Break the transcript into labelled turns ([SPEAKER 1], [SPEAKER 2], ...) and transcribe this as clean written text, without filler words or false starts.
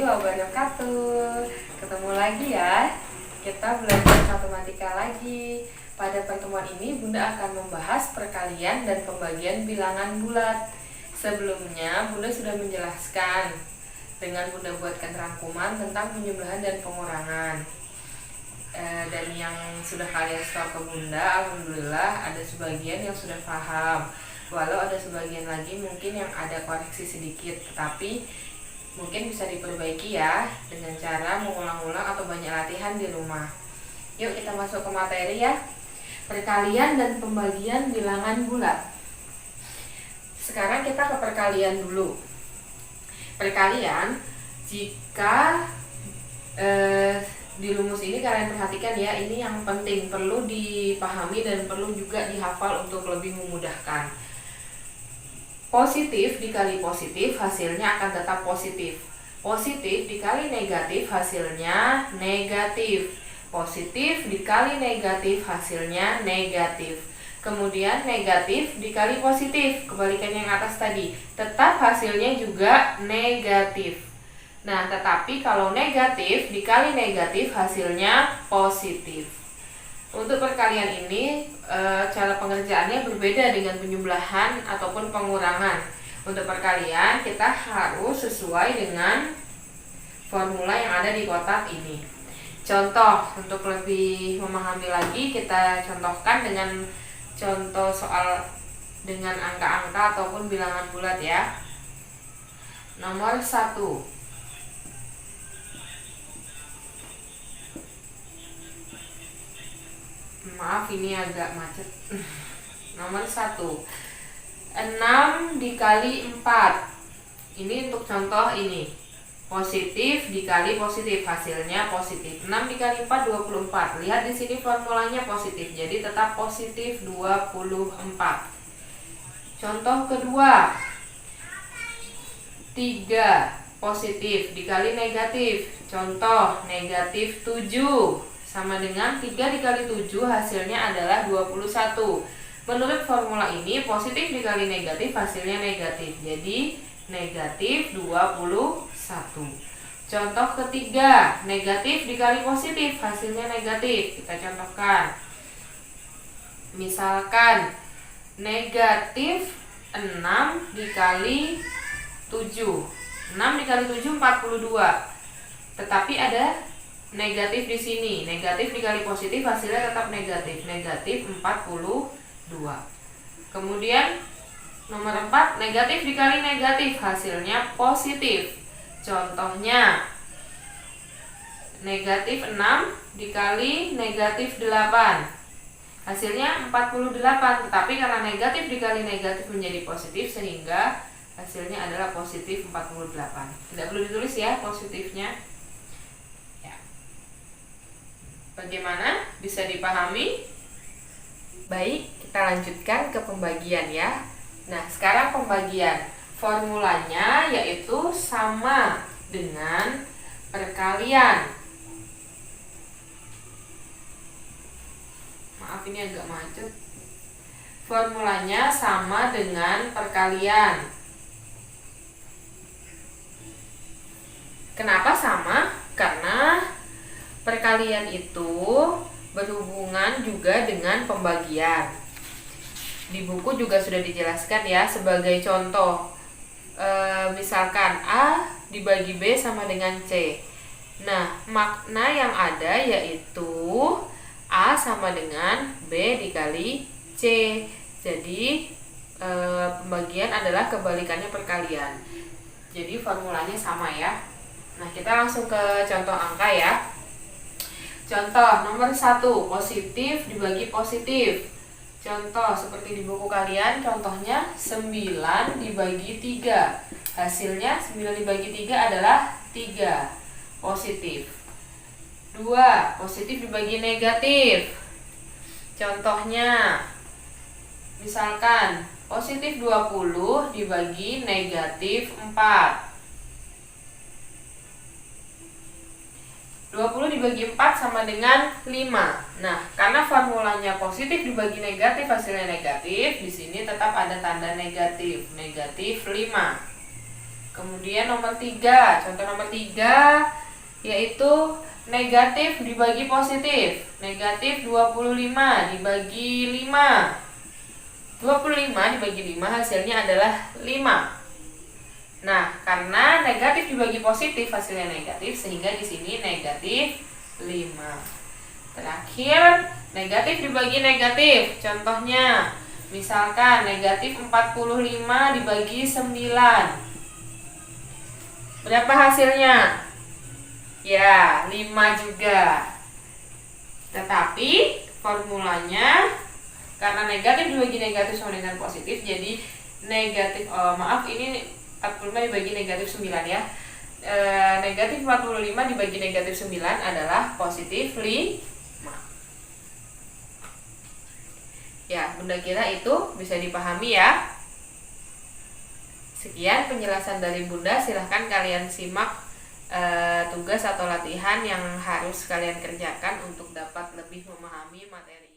[SPEAKER 1] warahmatullahi wabarakatuh. Ketemu lagi ya. Kita belajar matematika lagi. Pada pertemuan ini Bunda akan membahas perkalian dan pembagian bilangan bulat. Sebelumnya Bunda sudah menjelaskan dengan Bunda buatkan rangkuman tentang penjumlahan dan pengurangan. Dan yang sudah kalian store ke Bunda, alhamdulillah ada sebagian yang sudah paham. Walau ada sebagian lagi mungkin yang ada koreksi sedikit, tetapi mungkin bisa diperbaiki ya dengan cara mengulang-ulang atau banyak latihan di rumah. Yuk kita masuk ke materi ya. Perkalian dan pembagian bilangan bulat. Sekarang kita ke perkalian dulu. Perkalian, jika di rumus ini kalian perhatikan ya, ini yang penting, perlu dipahami dan perlu juga dihafal untuk lebih memudahkan. Positif dikali positif hasilnya akan tetap positif. Positif dikali negatif hasilnya negatif. Positif dikali negatif hasilnya negatif. Kemudian negatif dikali positif, kebalikan yang atas tadi, tetap hasilnya juga negatif. Nah, tetapi kalau negatif dikali negatif hasilnya positif. Untuk perkalian ini cara pengerjaannya berbeda dengan penjumlahan ataupun pengurangan. Untuk perkalian kita harus sesuai dengan formula yang ada di kotak ini. Contoh, untuk lebih memahami lagi kita contohkan dengan contoh soal dengan angka-angka ataupun bilangan bulat ya. Nomor 1. Maaf ini agak macet. Nomor 1, 6 dikali 4. Ini untuk contoh ini. Positif dikali positif, hasilnya positif. 6 dikali 4, 24. Lihat di sini formulanya positif, jadi tetap positif 24. Contoh kedua, 3 positif dikali negatif. Contoh negatif 7. Sama dengan 3 dikali 7 hasilnya adalah 21. Menurut formula ini positif dikali negatif hasilnya negatif. Jadi negatif 21. Contoh ketiga, negatif dikali positif hasilnya negatif. Kita contohkan. Misalkan negatif 6 dikali 7. 6 dikali 7 42. Tetapi ada negatif di sini. Negatif dikali positif hasilnya tetap negatif. Negatif 42. Kemudian nomor 4, negatif dikali negatif hasilnya positif. Contohnya negatif 6 dikali negatif 8 hasilnya 48. Tetapi karena negatif dikali negatif menjadi positif sehingga hasilnya adalah positif 48. Tidak perlu ditulis ya positifnya. Bagaimana? Bisa dipahami? Baik, kita lanjutkan ke pembagian ya. Nah, sekarang pembagian. Formulanya yaitu sama dengan perkalian. Maaf ini agak macet. Formulanya sama dengan perkalian. Kenapa sama? Karena perkalian itu berhubungan juga dengan pembagian. Di buku juga sudah dijelaskan ya, sebagai contoh. Misalkan A dibagi B sama dengan C. Nah, makna yang ada yaitu A sama dengan B dikali C. Jadi pembagian adalah kebalikannya perkalian. Jadi formulanya sama ya. Nah, kita langsung ke contoh angka ya. Contoh nomor 1, positif dibagi positif. Contoh seperti di buku kalian, contohnya 9 dibagi 3. Hasilnya 9 dibagi 3 adalah 3. Positif. 2, positif dibagi negatif. Contohnya misalkan positif 20 dibagi negatif 4. 20 dibagi 4 sama dengan 5. Nah, karena formulanya positif dibagi negatif hasilnya negatif, di sini tetap ada tanda negatif, negatif 5. Kemudian nomor 3, contoh nomor 3 yaitu negatif dibagi positif. Negatif 25 dibagi 5. 25 dibagi 5 hasilnya adalah 5. Nah, karena negatif dibagi positif hasilnya negatif, sehingga di sini negatif 5. Terakhir, negatif dibagi negatif. Contohnya, misalkan negatif 45 dibagi 9. Berapa hasilnya? Ya, 5 juga. Tetapi formulanya, karena negatif dibagi negatif sama dengan positif, jadi negatif, ini 45 dibagi negatif 9 ya. Negatif 45 dibagi negatif 9 adalah positif 5. Ya, Bunda kira itu bisa dipahami ya. Sekian penjelasan dari Bunda, silahkan kalian simak tugas atau latihan yang harus kalian kerjakan untuk dapat lebih memahami materi.